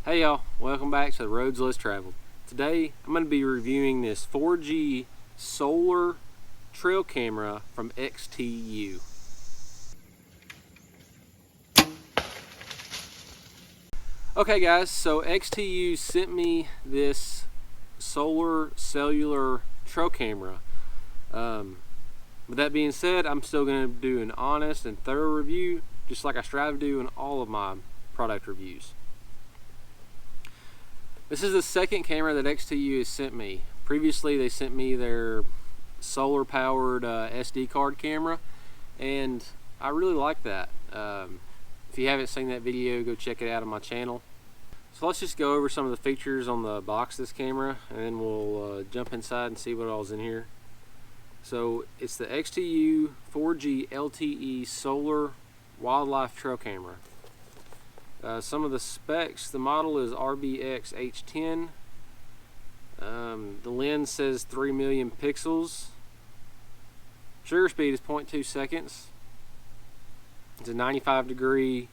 Hey y'all, welcome back to the Roads Less Traveled. Today I'm going to be reviewing this 4G solar trail camera from XTU. Okay guys, so XTU sent me this solar cellular trail camera. With that being said, I'm still going to do an honest and thorough review, just like I strive to do in all of my product reviews. This is the second camera that XTU has sent me. Previously they sent me their solar powered SD card camera, and I really like that. If you haven't seen that video, go check it out on my channel. So let's just go over some of the features on the box of this camera, and then we'll jump inside and see what all's in here. So it's the XTU 4G LTE solar wildlife trail camera. Some of the specs: the model is RBX H10. The lens says 3 million pixels. Shutter speed is 0.2 seconds. It's a 95-degree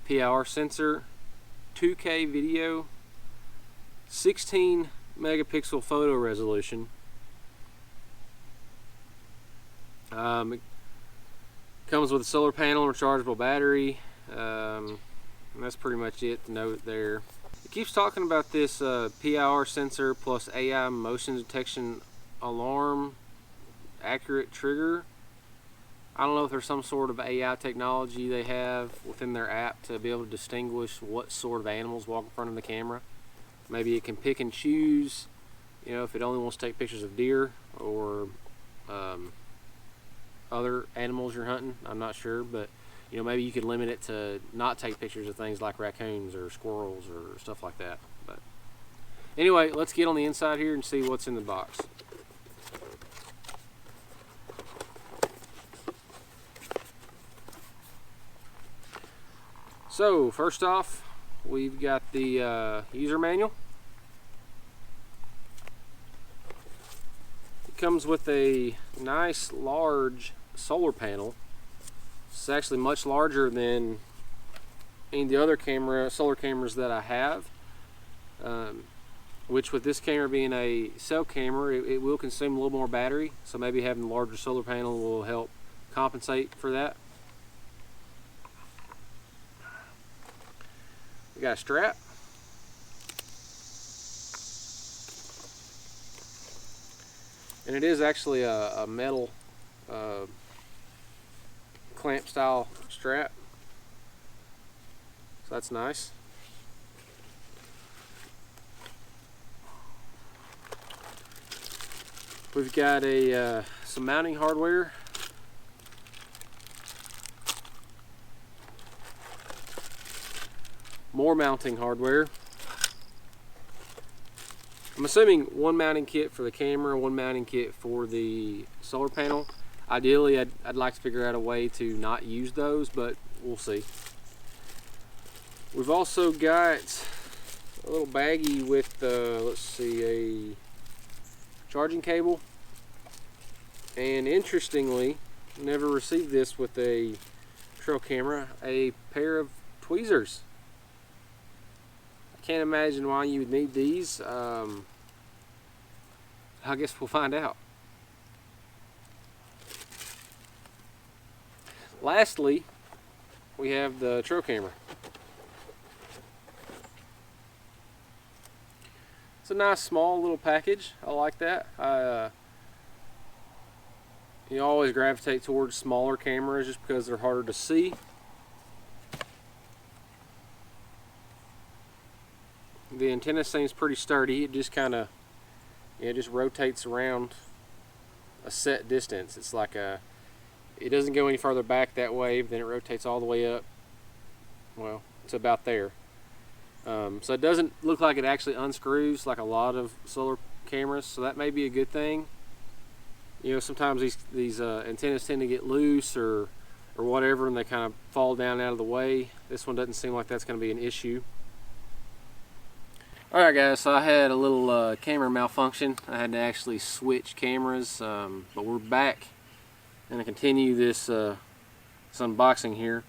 PIR sensor, 2K video, 16 megapixel photo resolution. It comes with a solar panel and rechargeable battery. And that's pretty much it to note there. It keeps talking about this PIR sensor plus AI motion detection alarm accurate trigger. I don't know if there's some sort of AI technology they have within their app to be able to distinguish what sort of animals walk in front of the camera. Maybe it can pick and choose, you know, if it only wants to take pictures of deer or other animals you're hunting. I'm not sure, but you know, maybe you could limit it to not take pictures of things like raccoons or squirrels or stuff like that. But anyway, let's get on the inside here and see what's in the box. So first off, we've got the user manual. It comes with a nice large solar panel. It's actually much larger than any of the other solar cameras that I have, which with this camera being a cell camera, it will consume a little more battery, so maybe having a larger solar panel will help compensate for that. We got a strap. And it is actually a metal clamp style strap, so that's nice. We've got some mounting hardware. More mounting hardware. I'm assuming one mounting kit for the camera, one mounting kit for the solar panel. Ideally, I'd like to figure out a way to not use those, but we'll see. We've also got a little baggie with, let's see, a charging cable. And interestingly, never received this with a trail camera, a pair of tweezers. I can't imagine why you would need these. I guess we'll find out. Lastly, we have the trail camera. It's a nice small little package. I like that. You always gravitate towards smaller cameras just because they're harder to see. The antenna seems pretty sturdy. It just kind of, it just rotates around a set distance. It's like it doesn't go any further back that way, but then it rotates all the way up. Well, it's about there. So it doesn't look like it actually unscrews like a lot of solar cameras, so that may be a good thing. You know, sometimes these antennas tend to get loose or whatever, and they kind of fall down out of the way. This one doesn't seem like that's going to be an issue. Alright guys, so I had a little camera malfunction. I had to actually switch cameras, but we're back. I'm going to continue this unboxing here.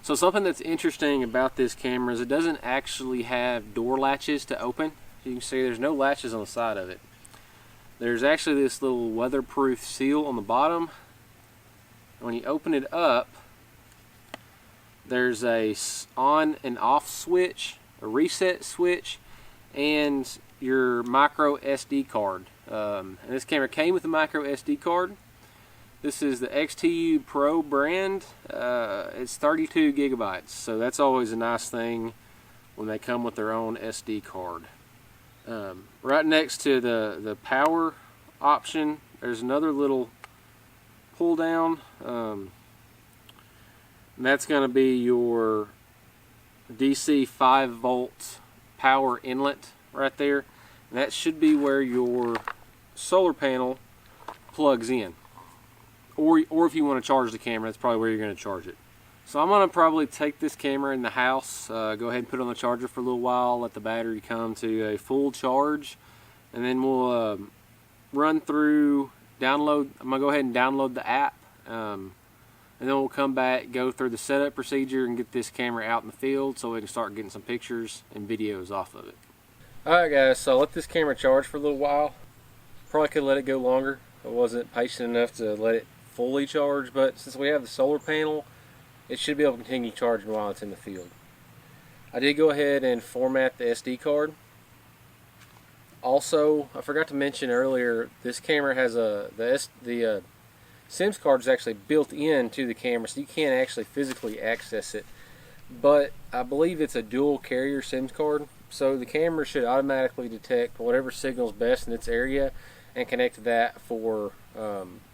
So something that's interesting about this camera is it doesn't actually have door latches to open. You can see there's no latches on the side of it. There's actually this little weatherproof seal on the bottom. When you open it up, there's a on and off switch, a reset switch, and your micro SD card. And this camera came with a micro SD card. This is the XTU Pro brand. It's 32 gigabytes, so that's always a nice thing when they come with their own SD card. Right next to the power option, there's another little pull down. And that's going to be your DC 5 volt power inlet right there. And that should be where your solar panel plugs in. Or if you want to charge the camera, that's probably where you're going to charge it. So I'm going to probably take this camera in the house, go ahead and put it on the charger for a little while, let the battery come to a full charge, and then we'll run through, I'm going to go ahead and download the app, and then we'll come back, go through the setup procedure, and get this camera out in the field so we can start getting some pictures and videos off of it. Alright guys, so I'll let this camera charge for a little while. Probably could let it go longer. I wasn't patient enough to let it fully charge, but since we have the solar panel, it should be able to continue charging while it's in the field. I did go ahead and format the SD card. Also, I forgot to mention earlier, this camera has the SIMS card is actually built into the camera, so you can't actually physically access it. But I believe it's a dual carrier SIMS card, so the camera should automatically detect whatever signals best in its area and connect to that for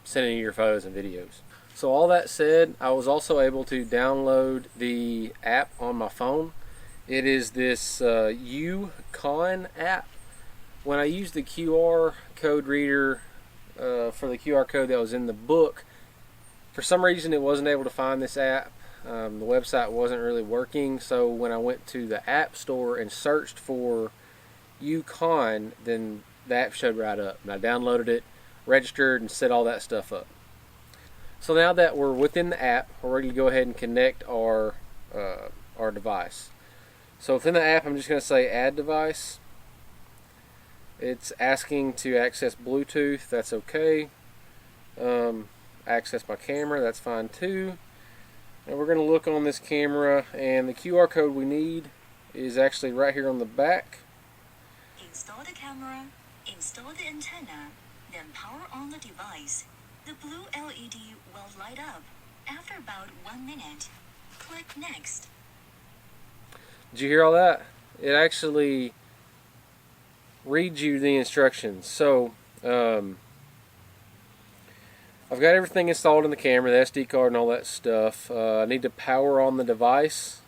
sending you your photos and videos. So all that said, I was also able to download the app on my phone. It is this UConn app. When I used the QR code reader for the QR code that was in the book, for some reason it wasn't able to find this app. The website wasn't really working, so when I went to the app store and searched for UConn, then the app showed right up, and I downloaded it, registered, and set all that stuff up. So now that we're within the app, we're ready to go ahead and connect our device. So within the app, I'm just going to say add device. It's asking to access Bluetooth, that's okay. Access my camera, that's fine too. And we're going to look on this camera, and the QR code we need is actually right here on the back. Install the camera, install the antenna, then power on the device. The blue LED will light up. After about 1 minute, click Next. Did you hear all that? It actually reads you the instructions. So, I've got everything installed in the camera, the SD card and all that stuff. I need to power on the device.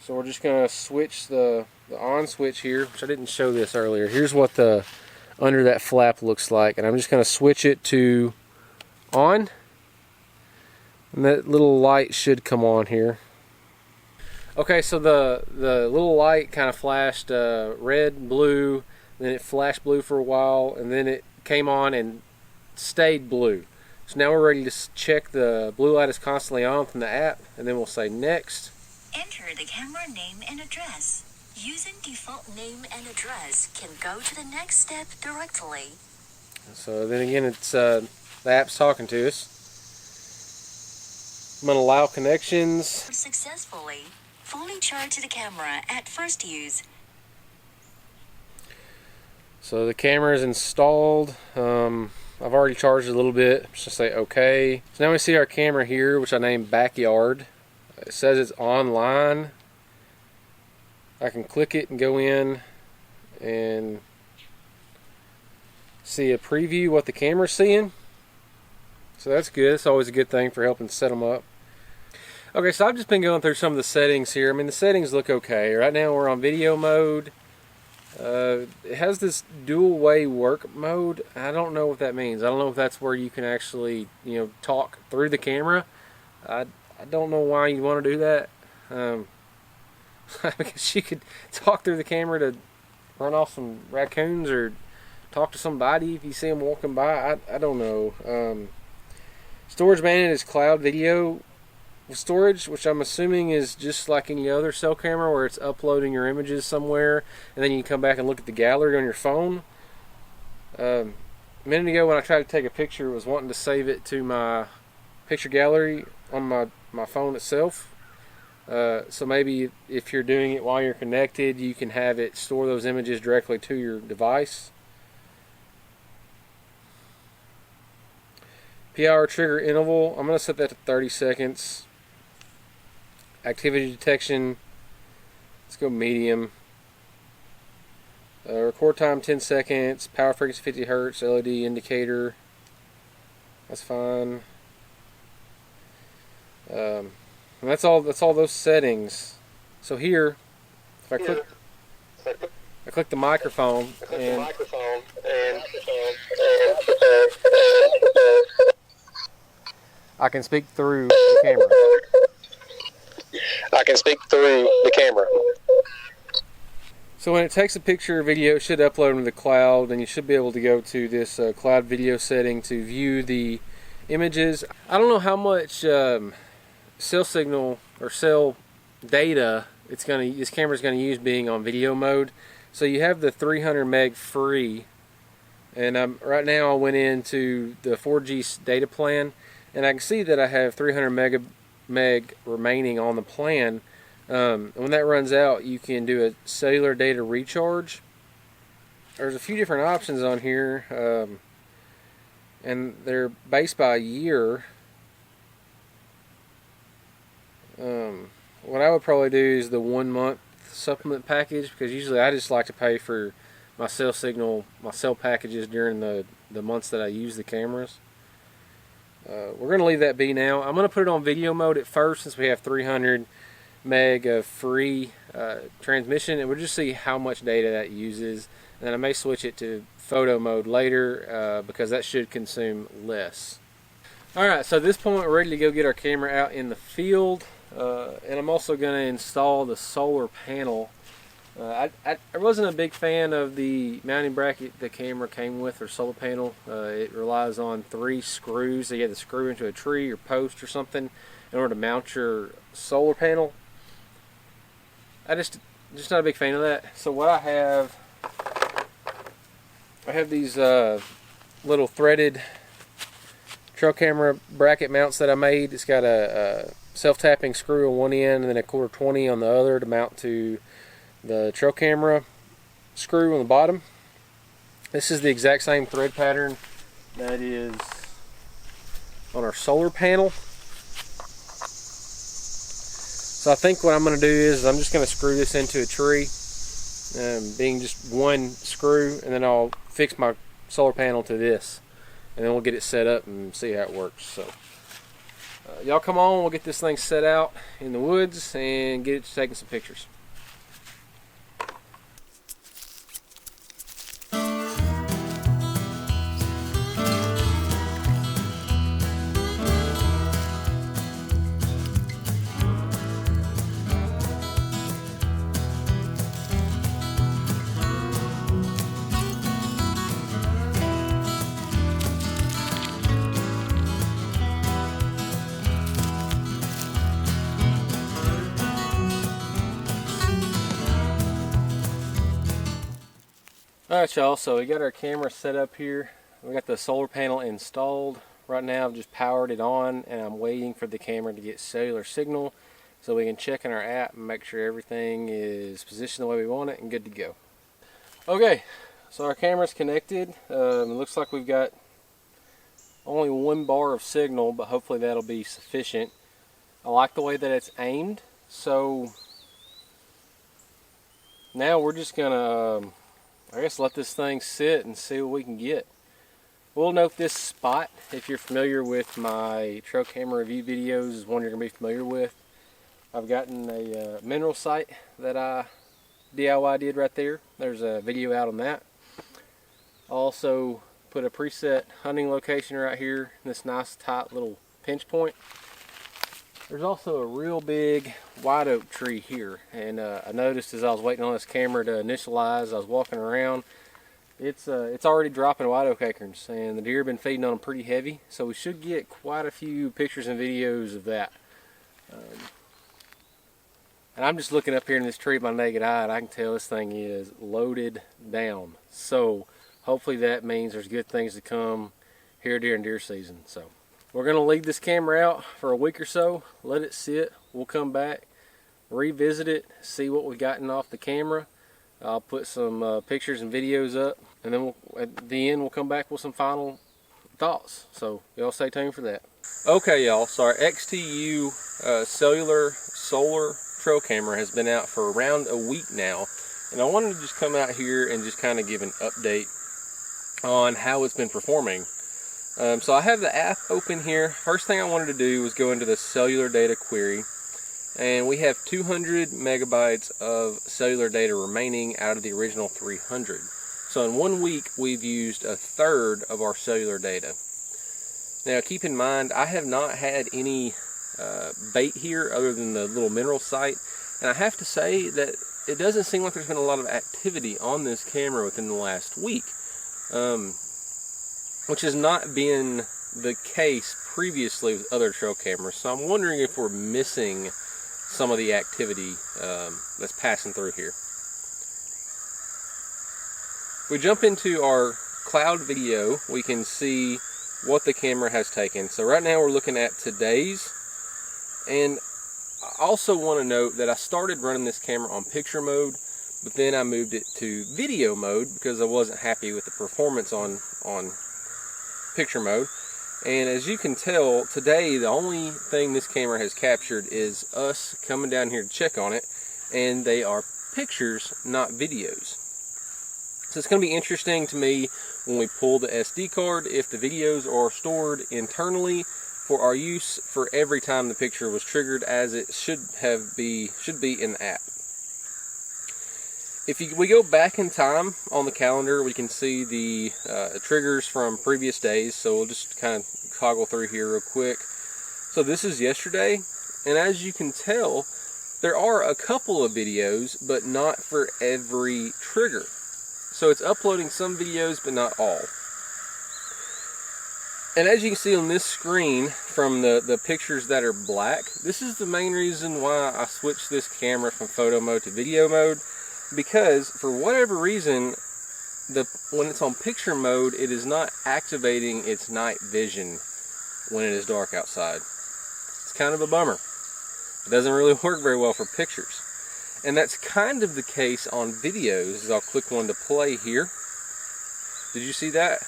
So we're just going to switch the on switch here, which I didn't show this earlier. Here's what the under that flap looks like, and I'm just going to switch it to on, and that little light should come on here. Okay, so the little light kind of flashed red, blue, then it flashed blue for a while, and then it came on and stayed blue. So now we're ready to check the blue light is constantly on from the app, and then we'll say next. Enter the camera name and address. Using default name and address can go to the next step directly. So then again, it's the app's talking to us. I'm going to allow connections. Successfully. Fully charge the camera at first use. So the camera is installed. I've already charged it a little bit. Just say okay. So now we see our camera here, which I named Backyard. It says it's online. I can click it and go in and see a preview what the camera's seeing. So that's good. It's always a good thing for helping set them up. Okay, so I've just been going through some of the settings here. I mean, the settings look okay. Right now we're on video mode. It has this dual way work mode. I don't know what that means. I don't know if that's where you can actually, talk through the camera. I don't know why you want to do that. I guess you could talk through the camera to run off some raccoons or talk to somebody if you see them walking by. I don't know. Storage management is cloud video. storage, which I'm assuming is just like any other cell camera where it's uploading your images somewhere and then you can come back and look at the gallery on your phone. A minute ago when I tried to take a picture, I was wanting to save it to my picture gallery on my phone itself. So maybe if you're doing it while you're connected, you can have it store those images directly to your device. P-hour trigger interval, I'm going to set that to 30 seconds. Activity detection, let's go medium. Record time 10 seconds. Power frequency 50 Hertz. LED indicator, that's fine. And that's all those settings. So here, if I click the microphone and I can speak through the camera. So when it takes a picture or video, it should upload them to the cloud, and you should be able to go to this cloud video setting to view the images. I don't know how much cell signal or cell data this camera's going to use being on video mode. So you have the 300 meg free, and right now I went into the 4G data plan, and I can see that I have 300 meg remaining on the plan. When that runs out, you can do a cellular data recharge. There's a few different options on here, and they're based by year. What I would probably do is the 1 month supplement package, because usually I just like to pay for my cell packages during the months that I use the cameras. We're going to leave that be now. I'm going to put it on video mode at first, since we have 300 meg of free transmission, and we'll just see how much data that uses, and then I may switch it to photo mode later, because that should consume less. Alright, so at this point we're ready to go get our camera out in the field, and I'm also going to install the solar panel. I wasn't a big fan of the mounting bracket the camera came with, or solar panel. It relies on 3 screws, so you have to screw into a tree or post or something in order to mount your solar panel. I just not a big fan of that. So what I have these little threaded trail camera bracket mounts that I made. It's got a self-tapping screw on one end and then a 1/4 on the other to mount to the trail camera screw on the bottom. This is the exact same thread pattern that is on our solar panel. So I think what I'm going to do is I'm just going to screw this into a tree, being just one screw, and then I'll fix my solar panel to this, and then we'll get it set up and see how it works. So y'all come on, we'll get this thing set out in the woods and get it to taking some pictures. Alright y'all, so we got our camera set up here. We got the solar panel installed. Right now I've just powered it on, and I'm waiting for the camera to get cellular signal so we can check in our app and make sure everything is positioned the way we want it and good to go. Okay, so our camera's connected. It looks like we've got only 1 bar of signal, but hopefully that'll be sufficient. I like the way that it's aimed, so now we're just gonna I guess let this thing sit and see what we can get. We'll note this spot, if you're familiar with my trail camera review videos, is one you're going to be familiar with. I've gotten a mineral site that I DIY did right there. There's a video out on that. I also put a preset hunting location right here, this nice tight little pinch point. There's also a real big white oak tree here, and I noticed as I was waiting on this camera to initialize, I was walking around, it's already dropping white oak acorns, and the deer have been feeding on them pretty heavy, so we should get quite a few pictures and videos of that. And I'm just looking up here in this tree with my naked eye, and I can tell this thing is loaded down. So hopefully that means there's good things to come here during deer season. So we're going to leave this camera out for a week or so, let it sit. We'll come back, revisit it, see what we've gotten off the camera. I'll put some pictures and videos up, and then at the end we'll come back with some final thoughts. So y'all stay tuned for that. Okay, y'all, so our XTU cellular solar trail camera has been out for around a week now, and I wanted to just come out here and just kind of give an update on how it's been performing. So I have the app open here. First thing I wanted to do was go into the cellular data query, and we have 200 megabytes of cellular data remaining out of the original 300. So in 1 week we've used a third of our cellular data. Now keep in mind, I have not had any bait here other than the little mineral site, and I have to say that it doesn't seem like there's been a lot of activity on this camera within the last week, which has not been the case previously with other trail cameras. So I'm wondering if we're missing some of the activity that's passing through here. If we jump into our cloud video, we can see what the camera has taken. So right now we're looking at today's. And I also want to note that I started running this camera on picture mode, but then I moved it to video mode because I wasn't happy with the performance on picture mode. And as you can tell, today the only thing this camera has captured is us coming down here to check on it, and they are pictures, not videos. So it's going to be interesting to me when we pull the SD card if the videos are stored internally for our use for every time the picture was triggered, as it should be in the app. If we go back in time on the calendar, we can see the triggers from previous days. So we'll just kind of toggle through here real quick. So this is yesterday, and as you can tell, there are a couple of videos, but not for every trigger. So it's uploading some videos, but not all. And as you can see on this screen from the pictures that are black, this is the main reason why I switched this camera from photo mode to video mode, because for whatever reason, when it's on picture mode, it is not activating its night vision when it is dark outside. It's kind of a bummer. It doesn't really work very well for pictures. And that's kind of the case on videos. As I'll click one to play here. Did you see that?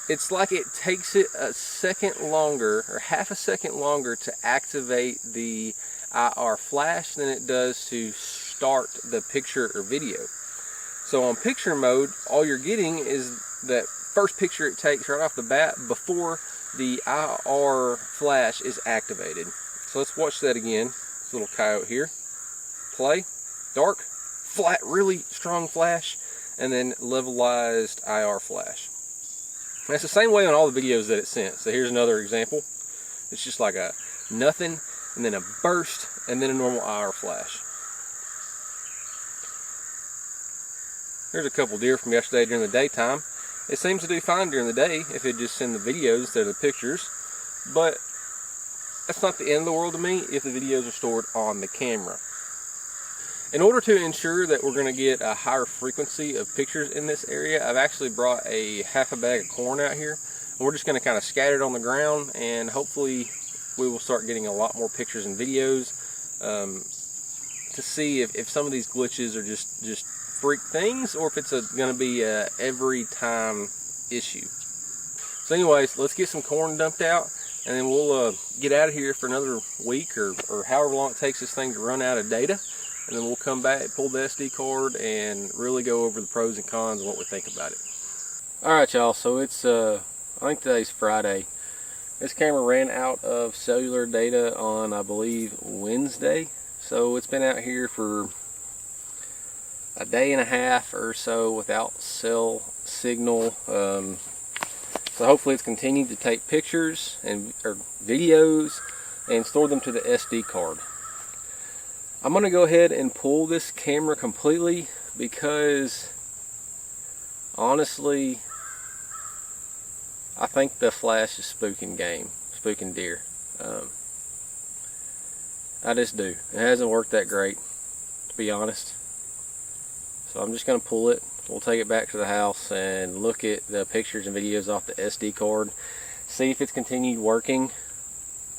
It's like it takes it a second longer, or half a second longer, to activate the IR flash than it does to start the picture or video. So on picture mode, all you're getting is that first picture it takes right off the bat before the IR flash is activated. So let's watch that again. This little coyote here. Play. Dark. Flat, really strong flash. And then levelized IR flash. And it's the same way on all the videos that it sent. So here's another example. It's just like a nothing, and then a burst, and then a normal IR flash. There's a couple deer from yesterday during the daytime. It seems to do fine during the day if it just sends the videos instead of the pictures. But that's not the end of the world to me if the videos are stored on the camera. In order to ensure that we're going to get a higher frequency of pictures in this area, I've actually brought a half a bag of corn out here. And we're just going to kind of scatter it on the ground, and hopefully we will start getting a lot more pictures and videos to see if some of these glitches are just freak things, or if it's going to be a every time issue. So anyways, let's get some corn dumped out, and then we'll get out of here for another week or however long it takes this thing to run out of data. And then we'll come back, pull the SD card, and really go over the pros and cons and what we think about it. Alright y'all, so it's, I think today's Friday. This camera ran out of cellular data on, I believe, Wednesday. So it's been out here for a day and a half or so without cell signal. So hopefully it's continued to take pictures or videos and store them to the SD card. I'm going to go ahead and pull this camera completely because honestly I think the flash is spooking deer. I just do. It hasn't worked that great, to be honest. So I'm just going to pull it. We'll take it back to the house and look at the pictures and videos off the SD card. See if it's continued working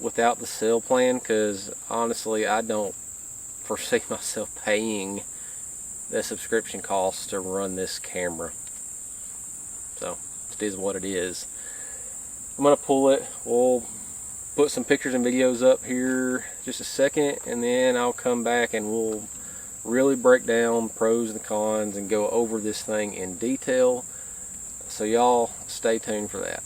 without the cell plan, because honestly I don't foresee myself paying the subscription costs to run this camera. So it is what it is. I'm going to pull it. We'll put some pictures and videos up here just a second, and then I'll come back and we'll really break down pros and cons and go over this thing in detail. So y'all stay tuned for that.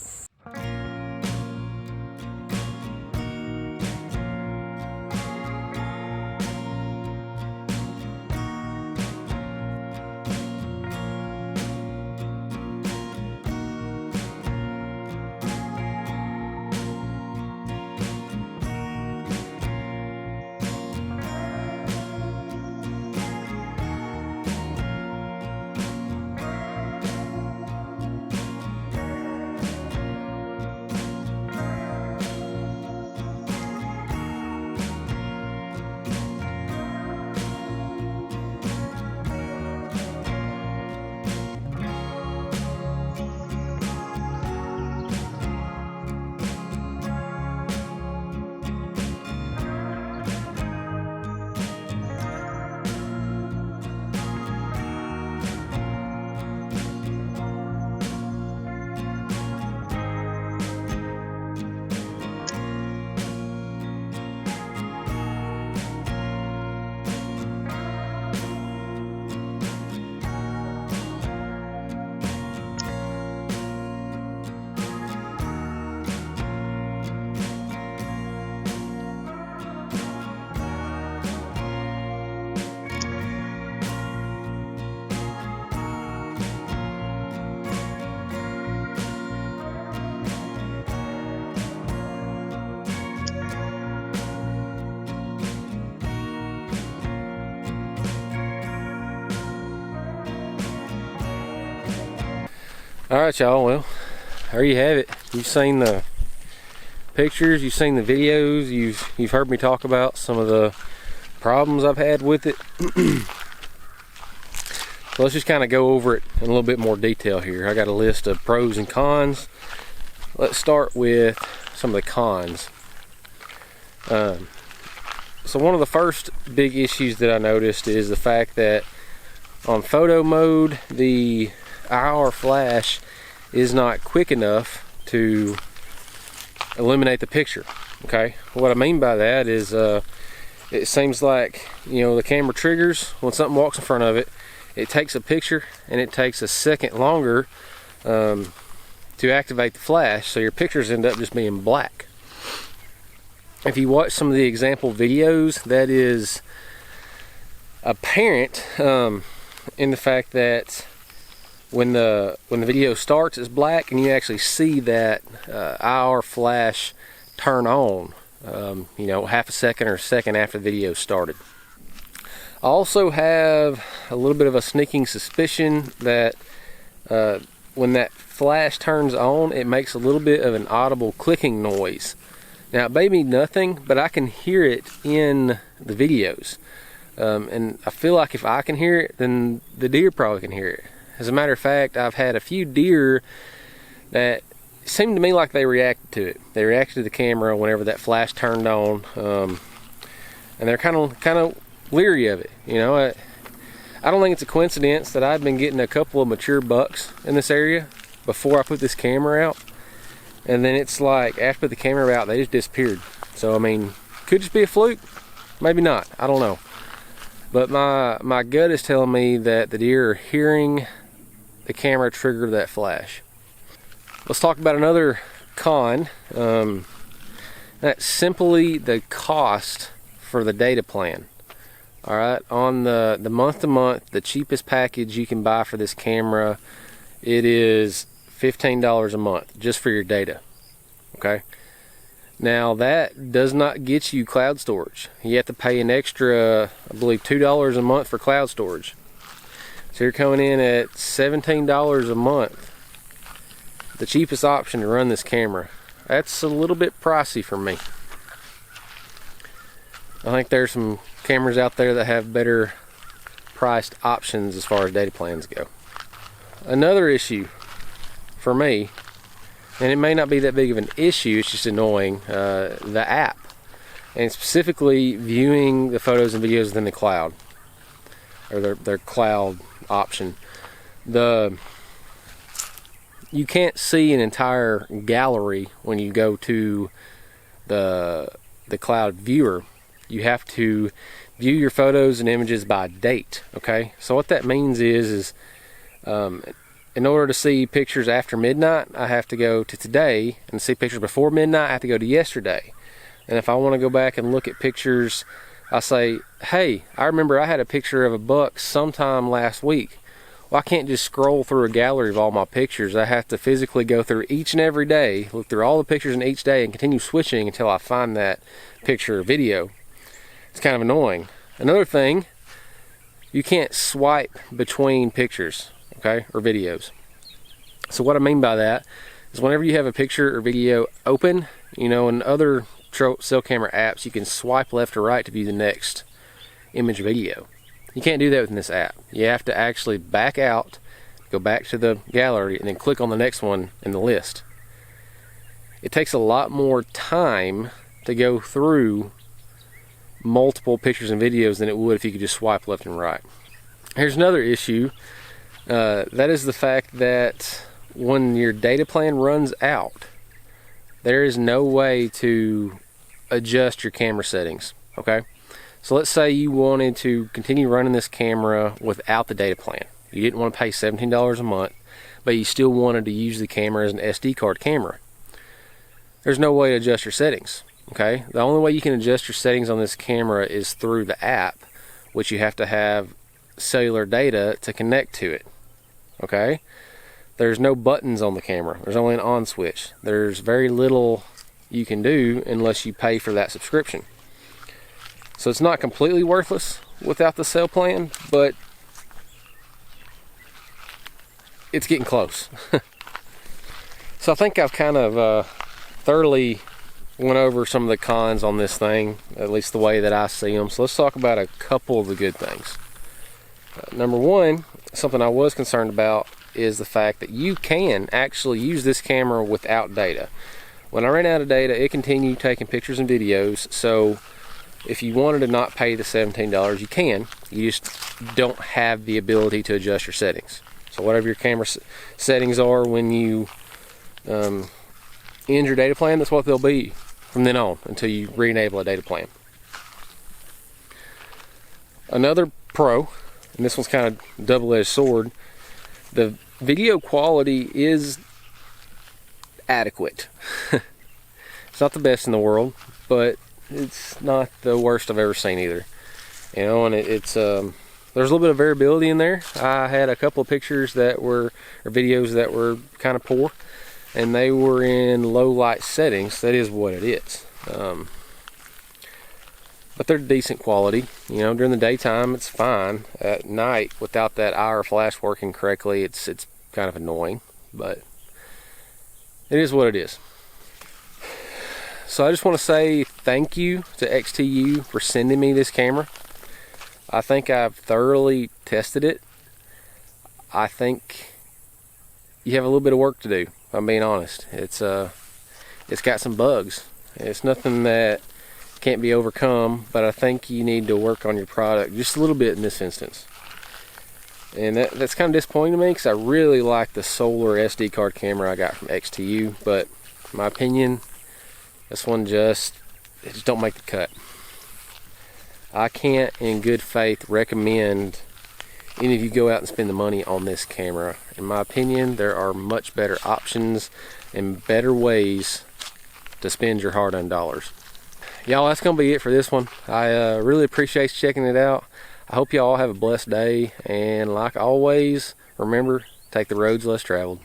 Alright y'all, well, there you have it. You've seen the pictures, you've seen the videos, you've heard me talk about some of the problems I've had with it. So let's just kind of go over it in a little bit more detail here. I got a list of pros and cons. Let's start with some of the cons. So one of the first big issues that I noticed is the fact that on photo mode, the IR flash is not quick enough to illuminate the picture. Okay, what I mean by that is it seems like, you know, the camera triggers when something walks in front of it, it takes a picture and it takes a second longer to activate the flash, so your pictures end up just being black. If you watch some of the example videos, that is apparent in the fact that when the video starts, it's black, and you actually see that IR flash turn on, you know, half a second or a second after the video started. I also have a little bit of a sneaking suspicion that when that flash turns on, it makes a little bit of an audible clicking noise. Now, it may be nothing, but I can hear it in the videos, and I feel like if I can hear it, then the deer probably can hear it. As a matter of fact, I've had a few deer that seemed to me like they reacted to it. They reacted to the camera whenever that flash turned on, and they're kind of leery of it. You know, I don't think it's a coincidence that I've been getting a couple of mature bucks in this area before I put this camera out, and then it's like after I put the camera out, they just disappeared. So I mean, could just be a fluke, maybe not. I don't know. But my gut is telling me that the deer are hearing the camera trigger that flash. Let's talk about another con. That's simply the cost for the data plan. All right, on the month to month, the cheapest package you can buy for this camera, it is $15 a month just for your data. Okay. Now that does not get you cloud storage. You have to pay an extra, I believe, $2 a month for cloud storage. So you're coming in at $17 a month, the cheapest option to run this camera. That's a little bit pricey for me. I think there's some cameras out there that have better priced options as far as data plans go. Another issue for me, and it may not be that big of an issue, it's just annoying, the app, and specifically viewing the photos and videos within the cloud, or their cloud option. You can't see an entire gallery when you go to the cloud viewer. You have to view your photos and images by date. Okay, so what that means is in order to see pictures after midnight, I have to go to today, and see pictures before midnight, I have to go to yesterday. And if I want to go back and look at pictures, I say, hey, I remember I had a picture of a buck sometime last week. Well, I can't just scroll through a gallery of all my pictures. I have to physically go through each and every day, look through all the pictures in each day, and continue switching until I find that picture or video. It's kind of annoying. Another thing, you can't swipe between pictures, okay, or videos. So what I mean by that is whenever you have a picture or video open, you know, in other cell camera apps, you can swipe left or right to view the next image or video. You can't do that within this app. You have to actually back out, go back to the gallery, and then click on the next one in the list. It takes a lot more time to go through multiple pictures and videos than it would if you could just swipe left and right. Here's another issue. That is the fact that when your data plan runs out, there is no way to adjust your camera settings. Okay, so let's say you wanted to continue running this camera without the data plan. You didn't want to pay $17 a month, but you still wanted to use the camera as an SD card camera. There's no way to adjust your settings. Okay, the only way you can adjust your settings on this camera is through the app, which you have to have cellular data to connect to it. Okay, there's no buttons on the camera. There's only an on switch. There's very little you can do unless you pay for that subscription. So it's not completely worthless without the cell plan, but it's getting close. So I think I've kind of thoroughly went over some of the cons on this thing, at least the way that I see them. So let's talk about a couple of the good things. Number one, something I was concerned about is the fact that you can actually use this camera without data. When I ran out of data, it continued taking pictures and videos. So if you wanted to not pay the $17, you can. You just don't have the ability to adjust your settings. So whatever your camera settings are when you end your data plan, that's what they'll be from then on until you re-enable a data plan. Another pro, and this one's kind of double-edged sword, the video quality is adequate. It's not the best in the world, but it's not the worst I've ever seen either. You know, and it's there's a little bit of variability in there. I had a couple of pictures that were, or videos that were kind of poor, and they were in low light settings. That is what it is. But they're decent quality. You know, during the daytime it's fine. At night, without that IR flash working correctly, it's kind of annoying. But it is what it is. So I just want to say thank you to XTU for sending me this camera. I think I've thoroughly tested it. I think you have a little bit of work to do, if I'm being honest. It's got some bugs. It's nothing that can't be overcome, but I think you need to work on your product just a little bit in this instance. And that's kind of disappointing to me because I really like the solar SD card camera I got from XTU, but in my opinion, this one just don't make the cut. I can't in good faith recommend any of you go out and spend the money on this camera. In my opinion, there are much better options and better ways to spend your hard-earned dollars. Y'all, that's gonna be it for this one. I really appreciate you checking it out. I hope y'all have a blessed day, and like always, remember, take the roads less traveled.